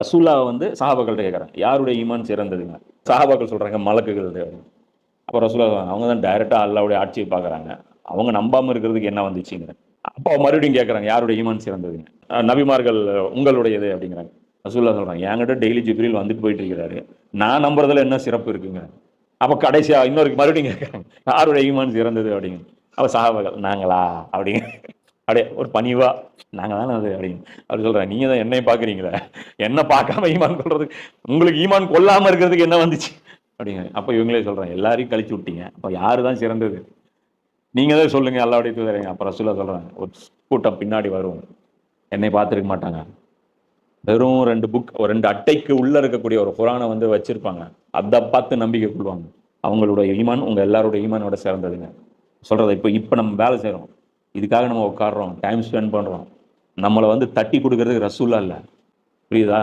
ரசூல்லாவை வந்து சஹாபாக்கள்கிட்ட கேட்குறாங்க, யாருடைய ஈமான் சிறந்ததுங்க? சஹாபாக்கள் சொல்றாங்க, மலக்குகளுடைய. அப்போ ரசூலா சொல்றாங்க, அவங்க தான் டைரக்டா அல்லாவுடைய ஆட்சியை பார்க்குறாங்க. அவங்க நம்பாம இருக்கிறதுக்கு என்ன வந்துச்சுங்க? அப்போ மறுபடியும் கேட்குறாங்க, யாருடைய ஈமான் சிறந்ததுங்க? நபிமார்கள் உங்களுடையது அப்படிங்கிறாங்க. ரசூல்லா சொல்றாங்க, என்கிட்ட டெய்லி ஜிப்ரீல் வந்துட்டு போயிட்டு இருக்கிறாரு. நான் நம்புறதுல என்ன சிறப்பு இருக்குங்க? அப்ப கடைசியா இன்னொரு மறுபடியும் கேட்குறாங்க, யாருடைய ஈமான் சிறந்தது அப்படிங்க. அப்ப சஹாபாக்கள், நாங்களா? அப்படிங்க. அப்படியே ஒரு பணிவா, நாங்க தானே அது அப்படின்னு. அப்படி சொல்றாங்க, நீங்க தான் என்னைய பார்க்குறீங்களே, என்ன பார்க்காம ஈமான் கொள்றதுக்கு, உங்களுக்கு ஈமான் கொள்ளாம இருக்கிறதுக்கு என்ன வந்துச்சு அப்படிங்க. அப்ப இவங்களே சொல்றாங்க, எல்லாரையும் கழிச்சு விட்டீங்க, அப்ப யாரு தான் சிறந்தது? நீங்க தான் சொல்லுங்க அல்லாஹ்வுடைய தூதரே. அப்ப ரசூலா சொல்றாங்க, ஒரு கூட்டம் பின்னாடி வரும், என்னை பார்த்திருக்க மாட்டாங்க. வெறும் 2 புக், 2 அட்டைக்கு உள்ள இருக்கக்கூடிய ஒரு குரானை வந்து வச்சிருப்பாங்க. அத பார்த்து நம்பிக்கை கொள்வாங்க. அவங்களுடைய ஈமான் உங்க எல்லாருடைய ஈமானோட சிறந்ததுங்க. சொல்றத இப்ப இப்ப நம்ம வேலை செய்றோம். இதுக்காக நம்ம உட்கார்றோம், டைம் ஸ்பெண்ட் பண்றோம். நம்மள வந்து தட்டி குடுக்குறதுக்கு ரசூலா இல்ல. புரியுதா?